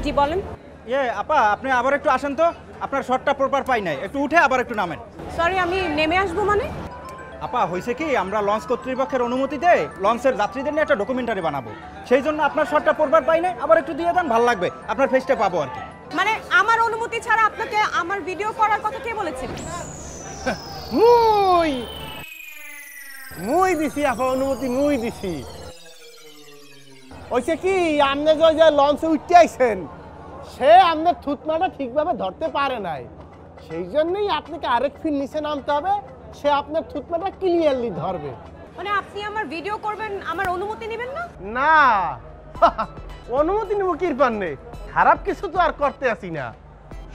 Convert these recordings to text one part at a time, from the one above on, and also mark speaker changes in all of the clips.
Speaker 1: জি বলেন।
Speaker 2: আপা আপনি আবার একটু আসেন তো, আপনার শটটা প্রপার পাই নাই, একটু উঠে আবার একটু নামেন।
Speaker 1: সরি, আমি নেমে আসবো মানে?
Speaker 2: আপা হয়েছে কি, আমরা লঞ্চ কর্তৃপক্ষের অনুমতিতে লঞ্চের যাত্রীদের নিয়ে একটা ডকুমেন্টারি বানাবো, সেই জন্য আপনার শটটা প্রপার পাই নাই, আবার একটু দিয়ে দেন, ভালো লাগবে, আপনার ফেসটা পাবো আর কি।
Speaker 1: মানে আমার অনুমতি ছাড়া আপনাকে আমার ভিডিও করার কথা কে বলেছে?
Speaker 3: মুই দিছি আপা, অনুমতি মুই দিছি। ওইছে কি, আপনি যে লঞ্চে উঠতে আইছেন সে আপনার থুতমাটা ঠিকভাবে ধরতে পারে নাই, সেই জন্যই আপনাকে আরেক ফিট নিচে নামতে হবে, সে আপনার থুতমাটা ক্লিয়ারলি ধরবে।
Speaker 1: মানে আপনি আমার ভিডিও করবেন, আমার অনুমতি নেবেন না?
Speaker 3: না অনুমতি নেব কিরপান নেই, খারাপ কিছু তো আর করতে আসি না।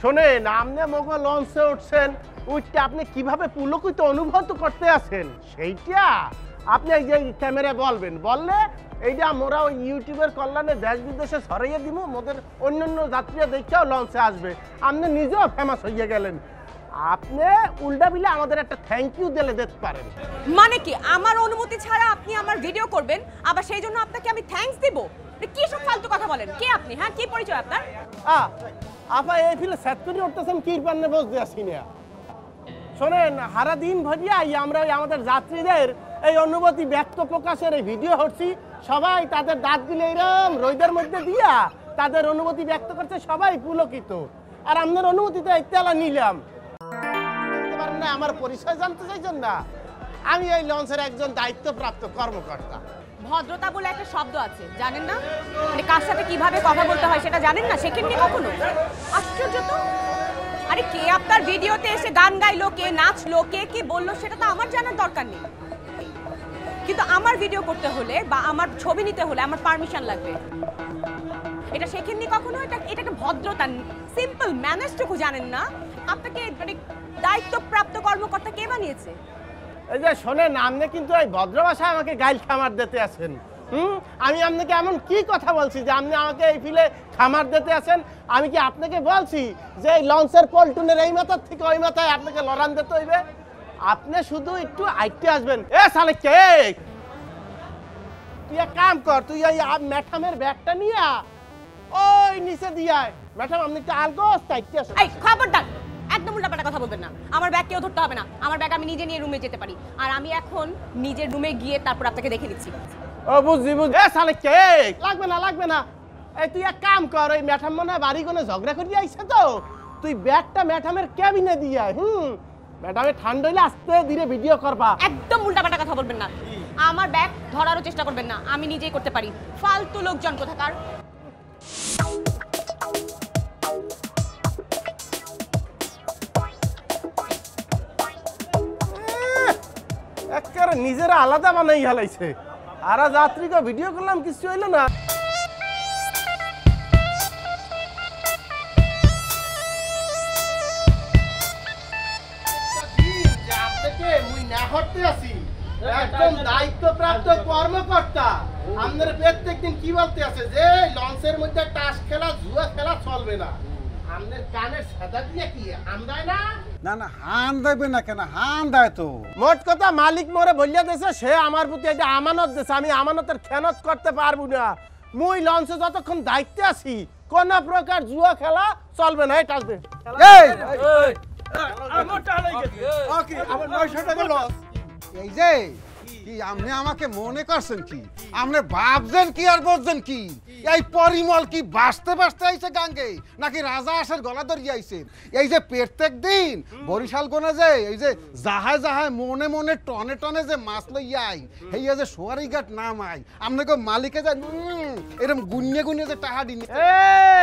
Speaker 3: শোনেন, আপনি মগো লঞ্চে উঠছেন, উঠতে আপনি কিভাবে পুলকিত অনুভব করতে আছেন সেইটা আপনি এই যে ক্যামেরায় বলবেন, বললে এইটা আমরা ওই ইউটিউবের কল্যাণে দেশ বিদেশে ছড়াইয়ে দিব, মোদের অন্যান্য যাত্রীরা দেখেও লঞ্চে আসবে, আপনি নিজেও ফেমাস হয়ে গেলেন। আপনি উল্টা বিলে আমাদের একটা থ্যাংক ইউ দিলে দিতে পারেন।
Speaker 1: মানে কি, আমার অনুমতি ছাড়া আপনি আমার ভিডিও করবেন, আবার সেই জন্য আপনাকে আমি থ্যাঙ্কস দেব? কি সব ফালতু কথা বলেন? কে আপনি? হ্যাঁ, কি পরিচয় আপনার?
Speaker 3: আপা এই ফিলে সেট করে উঠতেছেন কি পান্নে বসতে আসি না। শোনেন, সারা দিন ভরিয়া আমরা আমাদের যাত্রীদের এই অনুভূতি ব্যক্ত প্রকাশের এই ভিডিও হচ্ছি, সবাই তাদের দাঁতগুলো এরম রোদের মধ্যে দিয়া তাদের অনুভূতি ব্যক্ত করছে, সবাই পুলকিত। আর আপনার অনুমতিতে ইত্যালা নিলাম না, আমার পরিচয় জানতে চাইছেন না? আমি এই লঞ্চের একজন দায়িত্বপ্রাপ্ত কর্মকর্তা।
Speaker 1: ভদ্রতা বলে একটা শব্দ আছে, জানেন না? মানে কার সাথে কিভাবে কথা বলতে হয় সেটা জানেন না, শেখেননি কখনো? আশ্চর্য তো। আরে কে আপনার ভিডিওতে এসে গান গাইলো, কে নাচলো, কে কি বললো, সেটা তো আমার জানার দরকার নেই, কিন্তু আমার ভিডিও করতে হলে বা আমার ছবি নিতে হলে আমার পারমিশন লাগবে। এটা শেখেননি কখনো? এটা একটা ভদ্রতা, সিম্পল ম্যানার্সটুকু জানেন না? আপনাকে মানে দায়িত্বপ্রাপ্ত কর্মকর্তা কে বানিয়েছে?
Speaker 3: এই যে শোনেন, আপনি কিন্তু এই ভদ্র ভাষায় আমাকে গাইল খামার দিতে আছেন। আমি আপনাকে এমন কি কথা বলছি যে আপনি আমাকে এই ফিলে খামার দিতে আছেন? আমি কি আপনাকে বলছি যে এই লঞ্চের পল্টনের এই মাথার থেকে ওই মাথায় আপনাকে লড়ান দিতে হইবে? আপনি শুধু একটু আইতে আসবেন। এ সালে কে, তুই এক কাম কর, তুই এই ম্যাডামের ব্যাগটা নিয়ে ওই নিচে দিয়ে ম্যাডাম আপনি একটু আলগোস আইতে আসুন।
Speaker 1: এই খবরদার, একদম উল্টাপাল্টা কথা বলবেন না। আমার ব্যাগ কেউ ধরতে হবে না, আমার ব্যাগ আমি নিজে নিয়ে রুমে যেতে পারি, আর আমি এখন নিজের রুমে গিয়ে তারপর আপনাকে দেখে দিচ্ছি।
Speaker 3: ও বুঝছি বুঝছি। এ সালে কে, লাগবে না। এই তুই এক কাম কর, ওই ম্যাডাম মনে বাড়ি কোনো ঝগড়া করিয়ে আইছে তো, তুই ব্যাগটা ম্যাডামের ক্যাবিনে দিয়ে ম্যাডামে ঠান্ডা হইলে আস্তে ধীরে ভিডিও করবা।
Speaker 1: একদম উল্টাপাল্টা কথা বলবেন না, আমার ব্যাগ ধরারও চেষ্টা করবেন না, আমি নিজেই করতে পারি। ফালতু লোকজন কোথাকার।
Speaker 3: একেবারে নিজেরা আলাদা বানাই হালাইছে, আর যাত্রীকে ভিডিও করলাম কিছু হইলো না। একদম দায়িত্বপ্রাপ্ত কর্মকর্তা আমাদের প্রত্যেকদিন কি বলতে আছে যে লঞ্চের মধ্যে টাস খেলা জুয়া খেলা চলবে না। আমাদের কানের সাদা দিয়ে কি হান দেয় না?
Speaker 4: না হান দেবে না কেন, হান দেয় তো।
Speaker 3: মোট কথা মালিক মোরে বলিয়া দিয়েছে, সে আমার প্রতি একটা আমানত দিয়েছে, আমি আমানতের খেয়ানত করতে পারবো না। মুই লঞ্চে যতক্ষণ দায়িত্বে আছি কোন প্রকার জুয়া খেলা চলবে না। এটা আসবে
Speaker 4: এই যে কি আপনি আমাকে মনে করছেন কি, আপনি ভাবছেন কি আর বলছেন কি? এই পরিমল কি বাঁচতে আইছে গাঙ্গে, নাকি রাজা আসের গলা ধরিয়ে আইছে? এই যে প্রত্যেক দিন বরিশাল কোনে যে এই যে জাহায় মনে টনে যে মাছ লইয়া আই, এই যে সোয়ারি ঘাট নামাই, আপনাকে মালিকে যে এরকম গুনিয়ে যে টাকা দিন।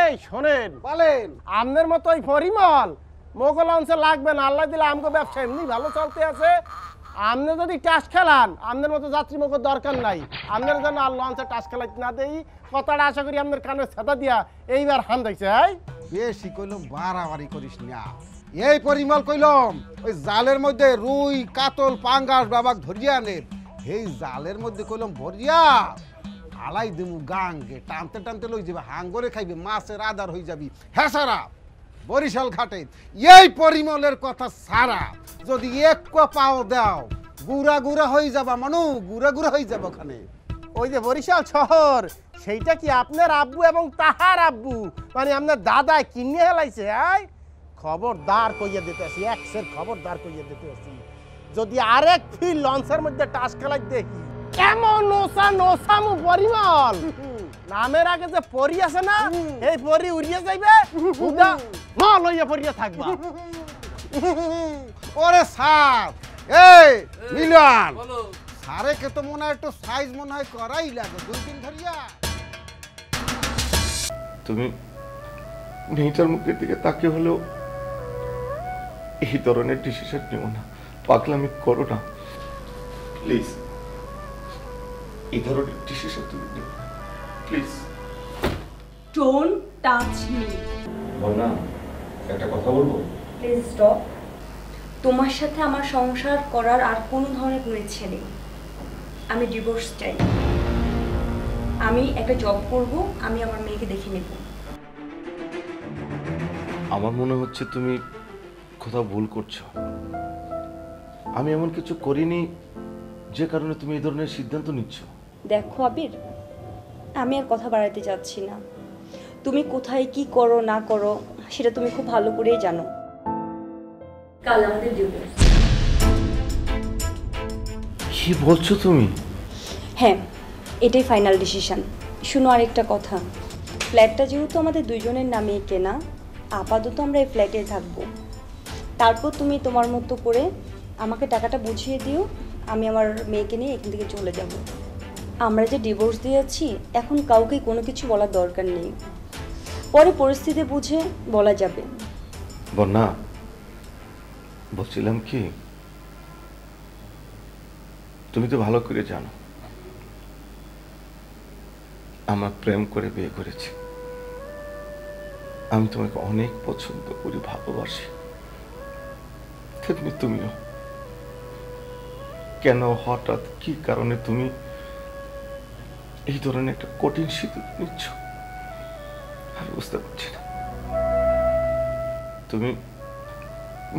Speaker 3: এই শোনেন,
Speaker 4: বলেন
Speaker 3: আপনার মতো ওই পরিমল মোগল অংশে লাগবে না, আল্লাহ দিলে আমগো ব্যবসা এমনি ভালো চলতে আছে। আপনি যদি টাস খেলান, আপনার মতো যাত্রী মোগো দরকার নাই, আপনার জন্য আর লঞ্চে টাস খেলাইতে না দেই কথাটা আশা করি আপনার কানে ছাতা দিয়া এইবার হান দেখছে।
Speaker 4: বেশি কইলাম বাড়াবাড়ি করিস না। এই পরিমল কইলাম ওই জালের মধ্যে রুই কাতল পাঙ্গাস বাবাক ধরিয়া আনে, এই জালের মধ্যে কইলাম ভরিয়া আলাই দিমু গাঙ্গে, টানতে লই যাবে, হাঙ্গরে খাইবে, মাছের আদার হয়ে যাবি। হ্যাঁ সারা বরিশাল ঘাটে এই পরিমলের কথা সারা যদি এক পাও দাও গুড়া হয়ে যাবা, মানু গুড়া হয়ে যাবো ওখানে।
Speaker 3: ওই যে বরিশাল শহর সেইটা কি আপনার আব্বু এবং তাহার আব্বু মানে আপনার দাদা কিনে হেলাইছে? আয় খবরদার কইয়া দিতেছি, এক্সের খবরদার কইয়া দিতেছি, যদি আরেক ফিল লঞ্চের মধ্যে টাস খেলাই দেখি কেমন নোসামু পরিমল নামের আগে যে পরি আছে না, এই পরি উড়িয়ে যাইবে, উদা মা লইয়া পরিয়া থাকবা।
Speaker 4: ওরে স্যার, এই মিলন, স্যারে কে তো মনে হয় একটু সাইজ মনে হয় করাই লাগে 2 দিন ধরিয়া।
Speaker 5: তুমি মেয়েটার মুখের দিকে তাকিয়ে হলেও এই ধরনের ডিসিশন নিও না, পাগলামি করো না প্লিজ। এই ধরনের ডিসিশন তুমি নিও না প্লিজ।
Speaker 6: Don't touch me.
Speaker 5: বলনা একটা কথা বলবো?
Speaker 6: Please stop. তোমার সাথে আমার সংসার করার আর কোনো ধরনের কোনো ইচ্ছে নেই। আমি ডিভোর্স চাই। আমি একটা জব করব, আমি আমার মেয়েকে দেখে নেব।
Speaker 5: আমার মনে হচ্ছে তুমি কোথাও ভুল করছো। আমি এমন কিছু করিনি যে কারণে তুমি এই ধরনের সিদ্ধান্ত নিচ্ছ।
Speaker 6: দেখো আবির, আমি আর কথা বাড়াতে চাচ্ছি না। তুমি কোথায় কি করো না করো সেটা তুমি খুব ভালো করেই জানো। কাল আমাদের ডিভোর্স।
Speaker 5: কি বলছো তুমি?
Speaker 6: হ্যাঁ, এটাই ফাইনাল ডিসিশন। শুনো আরেকটা কথা, ফ্ল্যাটটা যেহেতু আমাদের দুইজনের নামে কেনা, আপাতত আমরা এই ফ্ল্যাটে থাকবো। তারপর তুমি তোমার মতো করে আমাকে টাকাটা বুঝিয়ে দিও, আমি আমার মেয়েকে নিয়ে এখান থেকে চলে যাব। আমরা যে ডিভোর্স দিয়েছি এখন কাউকে কোনো কিছু বলার দরকার নেই, পরে পরিস্থিতি বুঝে বলা যাবে।
Speaker 5: বন্যা, বলছিলাম কি, তুমি তো ভালো করে জানো আমার প্রেম করে বিয়ে করেছি। আমি তোমাকে অনেক পছন্দ করি, ভালোবাসি। তেমনি তুমিও। কেন হঠাৎ কি কারণে তুমি এই ধরনের একটা কঠিন সিদ্ধান্ত নিচ্ছ আমি বুঝতে পারছি না। তুমি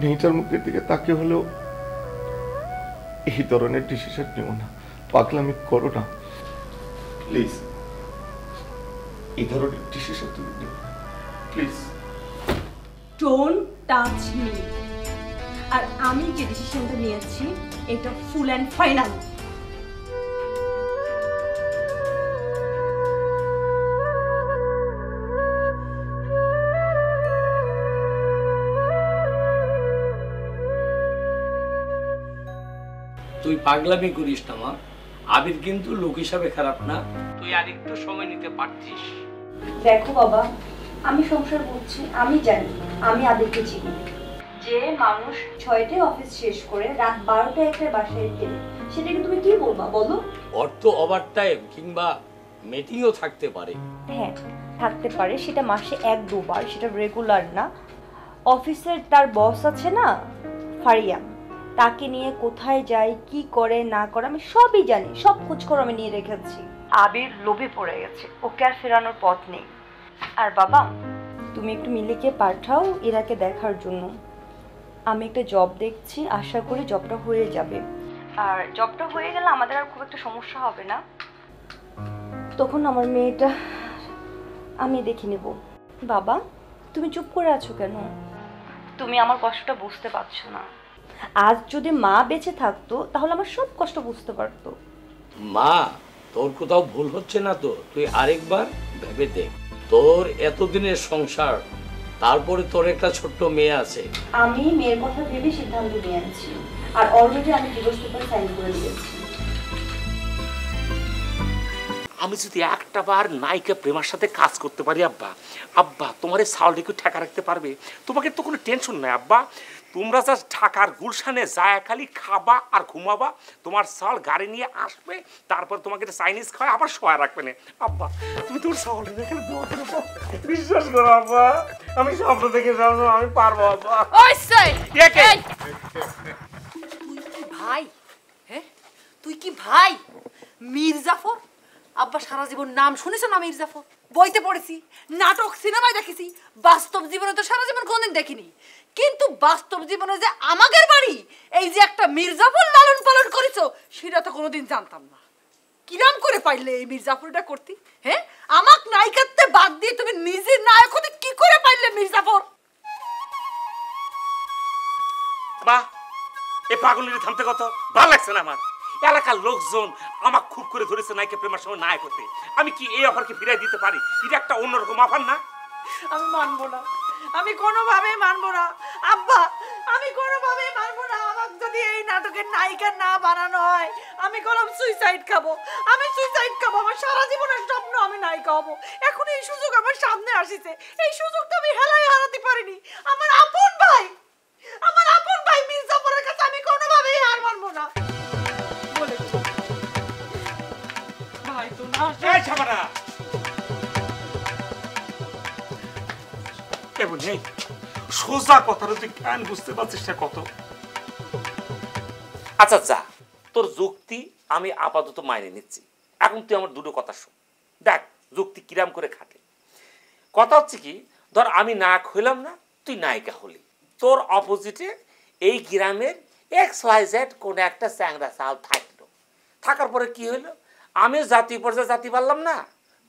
Speaker 5: মেয়েটার মুখের দিকে তাকিয়ে হলেও এই ধরনের ডিসিশন নিও না, পাগলামি করো না প্লিজ। এই ধরনের ডিসিশন তুমি নিও না প্লিজ।
Speaker 6: Don't touch me. আর আমি যে ডিসিশনটা নিয়েছি এটা ফুল অ্যান্ড ফাইনাল।
Speaker 7: তুই পাগলামি করিস না মা, আবির কিন্তু লোক হিসাবে খারাপ না, তুই আর একটু সময় নিতে পারছিস।
Speaker 6: দেখো বাবা, আমি সংসার করছি, আমি জানি, আমি আদেরকে চিনি। যে মানুষ 6টায় অফিস শেষ করে রাত 12টায় একটা বাসায় ফেরে, সেটাকে তুমি কি বলবা বলো?
Speaker 7: অর্থ ওভারটাইম কিংবা মিটিংও থাকতে পারে।
Speaker 6: হ্যাঁ থাকতে পারে, সেটা মাসে 1-2 বার, সেটা রেগুলার না। অফিসের তার বস আছে না ফারিয়া, তাকে নিয়ে কোথায় যায় কি করে না করে আমি সবই জানি, সব খোঁজখবর আমি নিয়ে রেখেছি। আবির লোভে পড়ে গেছে, ওকে আর ফেরানোর পথ নেই। আর বাবা, তুমি একটু মিলিকে পাঠাও ইরাকে দেখার জন্য। আমি একটা জব দেখছি, আশা করি জবটা হয়ে যাবে। আর জবটা হয়ে গেলে আমাদের আর খুব একটা সমস্যা হবে না, তখন আমার মেয়েটা আমি দেখে নেব। বাবা, তুমি চুপ করে আছো কেন? তুমি আমার কষ্টটা বুঝতে পারছো না। আজ যদি মা বেঁচে থাকতো তাহলে আমার সব কষ্ট বুঝতে পারতো।
Speaker 7: মা, তোর কোথাও ভুল হচ্ছে না তো? তুই আরেকবার ভেবে দেখ। তোর এতদিনের সংসার, তারপরে তোর একটা ছোট্ট মেয়ে আছে।
Speaker 6: আমি মেয়ের কথা ভেবে সিদ্ধান্ত নিয়েছি, আর অলরেডি আমি ডিভোর্স পেপার সাইন করে দিয়েছি।
Speaker 8: আমি যদি একটা বার নায়িকা প্রেমার সাথে কাজ করতে পারি আব্বা, আব্বা তোমার এই সাউলটাকে ঠেকা রাখতে পারবে? তোমাকে তো কোনো টেনশন নাই আব্বা। তোমরা জাস্ট ঢাকার গুলশানে যায় খালি খাবা আর ঘুমাবা, তোমার সাল গাড়ি নিয়ে আসবে, তারপর তোমাকে চাইনিজ খাওয়া আবার শোয়া রাখবে না আব্বা। তুমি তোর সাউলটা দেখে বিশ্বাস করো আব্বা, আমি স্বপ্ন দেখে যাবো, আমি পারবো আব্বা।
Speaker 9: ভাই, হ্যাঁ তুই কি ভাই মির্জাফর? আব্বা সারা জীবন নাম শুনেছ না মির্জাফর? বইতে পড়েছি, নাটক সিনেমায় দেখেছি, বাস্তব জীবনে তো সারা জীবন কোনদিন দেখিনি। কিন্তু বাস্তব জীবনে যে আমাদের বাড়ি এই যে একটা মির্জাফর লালন পালন করেছো সেটা তো কোনোদিন জানতাম না। কিরাম করে পাইলে এই মির্জাফরটা করতি? হ্যাঁ, আমাক নায়িকাতে বাদ দিয়ে তুমি নিজে নায়ক হতে কি করে পাইলে মির্জাফর?
Speaker 8: বাহ, এ পাগলের থামতে কত ভালো লাগছে না আমার। এলাকার লোকজন আমাকে খুব করে ধরেছে নায়িকা প্রেমের সময় নায়ক হতে। আমি কি এই অফারকে ফিরাই দিতে পারি? এটা একটা অন্যরকম অফার না?
Speaker 9: আমি মানবো না, আমি কোনোভাবেই মানবো না আব্বা, আমি কোনোভাবেই মানবো না। আমাকে যদি এই নাটকের নায়িকা না বানানো হয় আমি কলম সুইসাইড খাবো, আমি সুইসাইড খাবো। আমার সারা জীবনের স্বপ্ন আমি নায়িকা হবো। এখন এই সুযোগ আমার সামনে আসিছে, এই সুযোগটা আমি হেলায় হারাতে পারিনি। আমার আপন ভাই মির্জাফরের কাছে আমি কোনোভাবেই হার মানবো না। বলে ভাই তো না
Speaker 8: এই ছাপাটা কেমন নেই, সোজা কথাটা তুই কেন বুঝতে পারছিস না কত? আচ্ছা যা, তোর যুক্তি আমি আপাতত মাইনে নিচ্ছি। এখন তুই আমার দুটো কথা শোন, দেখ যুক্তি কিরাম করে খাটে। কথা হচ্ছে কি, ধর আমি নায়ক হইলাম না, তুই নায়িকা হলি। তোর অপোজিটে এই গ্রামের XYZ কোন একটা চ্যাংরা চাল থাকলো। থাকার পরে কি হইলো, আমি জাতীয় পর্যায়ে জাতি পারলাম না,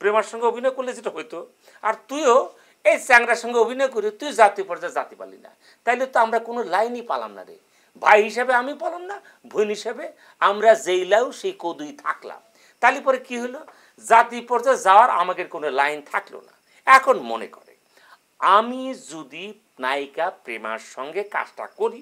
Speaker 8: প্রেমার সঙ্গে অভিনয় করলে যেটা হইতো, আর তুইও এই চ্যাংরার সঙ্গে অভিনয় করে তুই জাতীয় পর্যায়ে জাতি পারলি না। তাইলে তো আমরা কোনো লাইনই পালাম না রে। ভাই হিসাবে আমি পালাম না, বোন হিসাবে আমরা যেই লাউ সেই কদুই থাকলাম। তাহলে পরে কি হলো, জাতীয় পর্যায়ে যাওয়ার আমাদের কোনো লাইন থাকলো না। এখন মনে করে আমি যদি নায়িকা প্রেমার সঙ্গে কাজটা করি,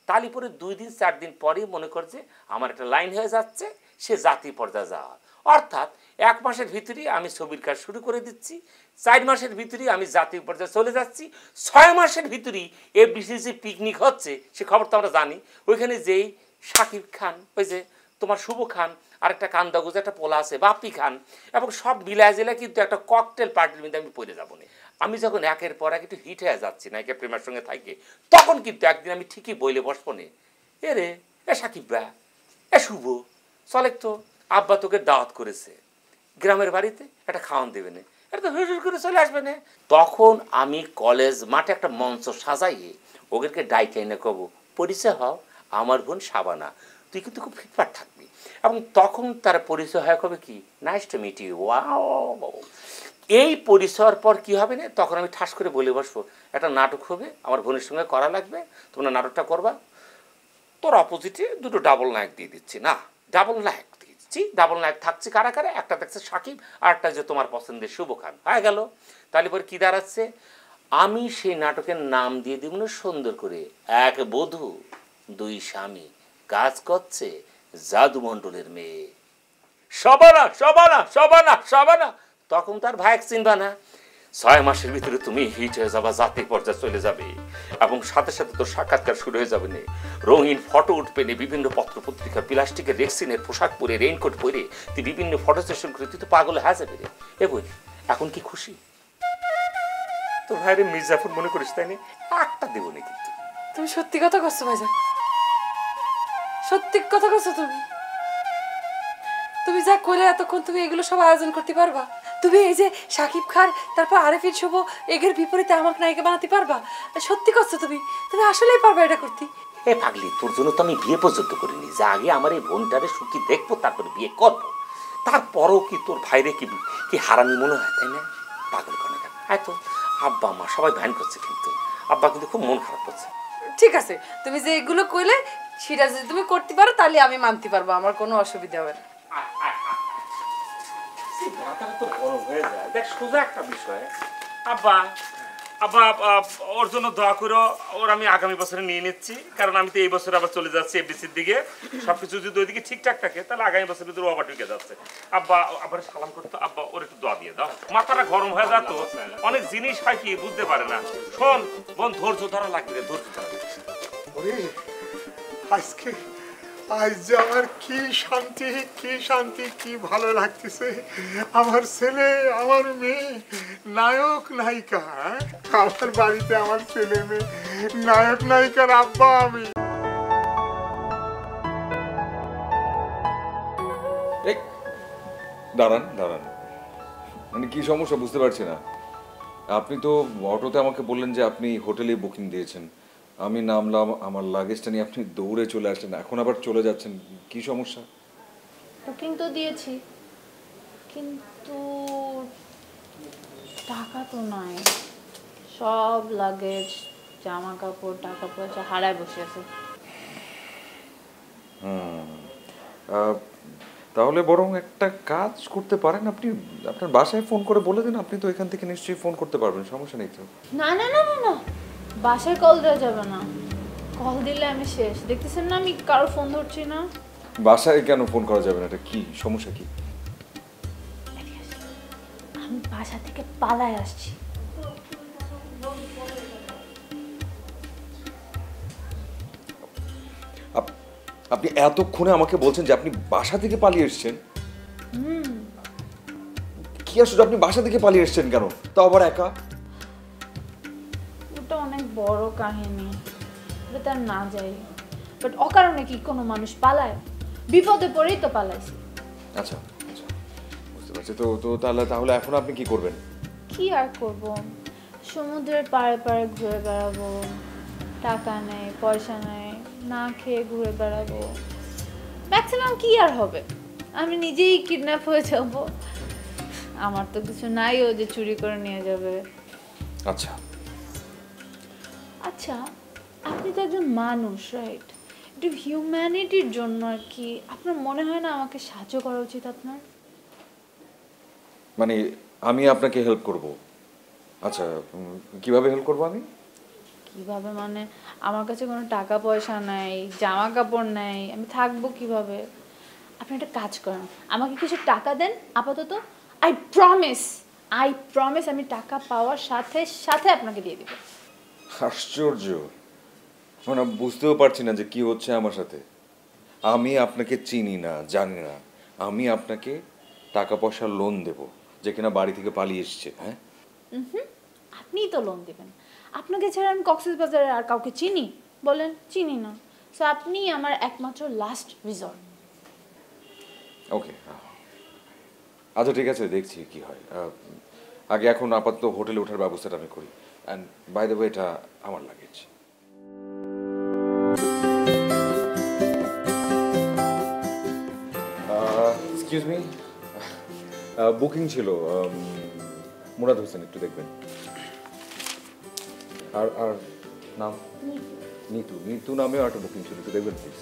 Speaker 8: তাহলে পরে 2 দিন 4 দিন পরেই মনে করছে আমার একটা লাইন হয়ে যাচ্ছে, সে জাতীয় পর্যায়ে যাওয়া। অর্থাৎ 1 মাসের ভিতরেই আমি ছবির কাজ শুরু করে দিচ্ছি, 4 মাসের ভিতরেই আমি জাতীয় পর্যায়ে চলে যাচ্ছি, 6 মাসের ভিতরেই FBCC পিকনিক হচ্ছে, সে খবর তো আমরা জানি। ওইখানে যেই শাকিব খান, ওই যে তোমার শুভ খান, আর একটা কান্দাগুজ একটা পোলা আছে বাপ্পি খান, এবং সব মিলায় জেলা কিন্তু একটা ককটেল পার্টির মধ্যে আমি পড়ে যাবো না। আমি যখন একের পর এক একটু হিট হয়ে যাচ্ছি নায়িকা প্রেমের সঙ্গে থাকে, তখন কিন্তু একদিন আমি ঠিকই বইলে বসবো নে, এ রে এ সাকিব বা এ শুভ চলে তো, আব্বা তোকে দাওয়াত করেছে গ্রামের বাড়িতে, একটা খাওয়ান দেবে না, এটা তো হুড় করে চলে আসবে না। তখন আমি কলেজ মাঠে একটা মঞ্চ সাজাইয়ে ওদেরকে ডাইকে এনে কব, পরিচয় হও আমার বোন শাবানা, তুই কিন্তু খুব ফিটফাট থাকবি। এবং তখন তার পরিচয় হয় কবে কি, nice to meet you, wow. এই পরিচয়ের পর কি হবে না, তখন আমি ঠাস করে বলে বসবো, একটা নাটক হবে আমার বোনের সঙ্গে করা লাগবে, তোমরা নাটকটা করবা। তোর অপোজিটে 2টো ডাবল নায়ক দিয়ে দিচ্ছি, না ডাবল নায়ক দিচ্ছি, ডাবল নায়ক থাকছে কারা কারা, একটা থাকছে সাকিব আর একটা যে তোমার পছন্দের শুভ খান, হয়ে গেল। তাহলে পরে কী দাঁড়াচ্ছে, আমি সেই নাটকের নাম দিয়ে দিব না সুন্দর করে, 1 বধূ 2 স্বামী, কাজ করছে জাদুমণ্ডলের মেয়ে, সবানা সবানা সবানা সবানা। তখন তার ভাই চিনবা না, 6 মাসের ভিতরে তুমি হিট হয়ে যাবা, জাতীয় পর্যায়ে চলে যাবে, এবং সাথে সাথে তোর সাক্ষাৎকার শুরু হয়ে যাবে না, রঙিন ফটো উঠবে না, বিভিন্ন পত্র পত্রিকা প্লাস্টিকের রেক্সিনের পোশাক পরে রেইনকোট পরে তুই বিভিন্ন ফটো সেশন করে তুই তো পাগল হয়ে যাবে রে। এ বই এখন কি খুশি? তোর ভাইরে মির্জাফর মনে করিস তাই না, একটা দেবো না কিন্তু।
Speaker 9: তুমি সত্যি কথা করছো ভাইজান, সত্যি কথা করছো তুমি। তুমি যা কইলে এতক্ষণ, তুমি এগুলো সব আয়োজন করতে পারবা? তুমি এই যে সাকিব খান তারপর আরেফিন শুভ এগের বিপরীতে আমাকে নায়িকা বানাতে পারবা? সত্যি করছো তুমি, তুমি আসলেই পারবা এটা করতে?
Speaker 8: এ পাগলি, তোর জন্য তো আমি বিয়ে পর্যন্ত করিনি, যে আগে আমার এই বোনটারে সুখী দেখবো তারপরে বিয়ে করবো। তারপরও কি তোর ভাইরে কি হারামি মনে হয়, তাই না? পাগল কেন? আয় তো, আব্বা মা সবাই ভ্যান করছে, কিন্তু আব্বা কিন্তু খুব মন খারাপ করছে।
Speaker 9: ঠিক আছে, তুমি যে এগুলো কইলে সেটা যদি তুমি করতে পারো তাহলে আমি মানতে পারবো, আমার কোনো অসুবিধা হবে না।
Speaker 8: মাথাটা তো গরম হয়ে যায়। দেখ সোজা একটা বিষয়, আব্বা আব্বা ওর জন্য দোয়া করো, ওর আমি আগামী বছরে নিয়ে নিচ্ছি, কারণ আমি তো এই বছর আবার চলে যাচ্ছি FBCর দিকে। সবকিছু যদি ওইদিকে ঠিকঠাক থাকে তাহলে আগামী বছর ভিতরে আবার ঢুকে যাচ্ছে। আব্বা আবার সালাম করতো, আব্বা ওর একটু দোয়া দিয়ে দাও। মাথাটা গরম হয়ে যাতো, অনেক জিনিস হয় কি বুঝতে পারে না। শোন বোন, ধৈর্য ধরা লাগবে রে, ধৈর্য ধরা লাগবে।
Speaker 10: আজকে আজ যে আমার কি শান্তি, কি ভালো লাগতেছে। আমার ছেলে, আমার মেয়ে নায়ক নায়িকা, আমার বাড়িতে আমার ছেলে মেয়ে নায়ক নায়িকার আব্বা আমি।
Speaker 11: দাঁড়ান, মানে কি সমস্যা বুঝতে পারছি না। আপনি তো অটোতে আমাকে বললেন যে আপনি হোটেলে বুকিং দিয়েছেন, আমি নামলাম, আমার লাগেজটা নিয়ে আপনি দৌড়ে চলে আসলেন, এখন আবার চলে যাচ্ছেন, কি সমস্যা?
Speaker 12: বুকিং তো দিয়েছি, কিন্তু টাকা তো নাই, সব লাগেজ জামা কাপড় টাকা পয়সা হারায় বসে আছে।
Speaker 11: তাহলে বরং একটা কাজ করতে পারেন, আপনি আপনার বাসায় ফোন করে বলে দিন, আপনি তো এখান থেকে নিশ্চয়ই ফোন করতে পারবেন, সমস্যা নেই তো।
Speaker 12: না না না না না, বাসায় কল দেওয়া যাবে না, কল দিলে আমি শেষ। দেখতেছেন না আমি কারো ফোন ধরছি না।
Speaker 11: বাসায় কেন ফোন করা যাবে না? এটা কি সমস্যা? কি
Speaker 12: আমি বাসা থেকে পালায় আসছি।
Speaker 11: আপনি এতক্ষণে আমাকে বলছেন যে আপনি বাসা থেকে পালিয়ে এসেছেন? কি আসলে আপনি বাসা থেকে পালিয়ে এসেছেন কেন, তাও আবার একা?
Speaker 12: ওটা অনেক বড় কাহিনী, ওটা তার না যাই। বাট অকারণে কি কোনো মানুষ পালায়? বিপদে পড়েই তো পালাইছি।
Speaker 11: আচ্ছা আচ্ছা, বুঝতে পারছি। তো তো তাহলে এখন আপনি কি করবেন?
Speaker 12: কি আর করব, সমুদ্রের পাড়ে পাড়ে ঘুরে বেড়াবো, টাকা নেই পয়সা নেই, না খেয়ে ঘুরে বেড়াবো। ম্যাক্সিমাম কি আর হবে, আমি নিজেই কিডন্যাপ হয়ে যাব। আমার তো কিছু নাই ও যে চুরি করে নিয়ে যাবে।
Speaker 11: আচ্ছা
Speaker 12: আচ্ছা, আপনি তো একজন মানুষ, রাইট? একটু হিউম্যানিটির জন্য আর কি আপনার মনে হয় না আমাকে সাহায্য করা উচিত আপনার?
Speaker 11: মানে আমি আপনাকে হেল্প করব? আচ্ছা, কিভাবে হেল্প করব আমি?
Speaker 12: কিভাবে মানে, আমার কাছে কোনো টাকা পয়সা নাই, জামা কাপড় নাই, আমি থাকবো কিভাবে? আপনি একটা কাজ করেন, আমাকে কিছু টাকা দেন আপাতত। আই প্রমিস আমি টাকা পাওয়ার সাথে সাথে আপনাকে দিয়ে দিব।
Speaker 11: আশ্চর্য, মানে বুঝতেও পারছি না যে কি হচ্ছে আমার সাথে। আমি আপনাকে চিনি না, জানি না, আমি আপনাকে টাকা পয়সার লোন দেব যে কিনা বাড়ি থেকে পালিয়ে এসছে। হ্যাঁ,
Speaker 12: আপনিই তো লোন দিবেন। আপনাকে ছাড়া আমি কক্সবাজারে আর কাউকে চিনি? বলেন, চিনি না। সো আপনিই আমার একমাত্র লাস্ট রিসর্ট।
Speaker 11: ওকে, আচ্ছা ঠিক আছে, দেখছি কি হয়। আগে এখন আপাতত হোটেলে ওঠার ব্যবস্থাটা আমি করি। অ্যান্ড বাই দ্য ওয়ে, এটা আমার লাগেজ। এক্সকিউজ মি, বুকিং ছিল মুরাদ হোসেন, একটু দেখবেন। আর আর নাম নিতু, নিতু নামেও একটা বুকিং ছিল, একটু দেখবেন প্লিজ।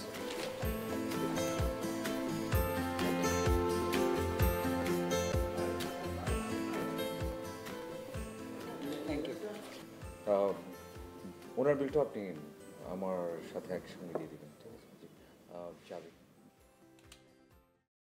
Speaker 11: ওনার বিলটা আপনি আমার সাথে একসঙ্গে দিয়ে দেবেন, ঠিক আছে? চাবি।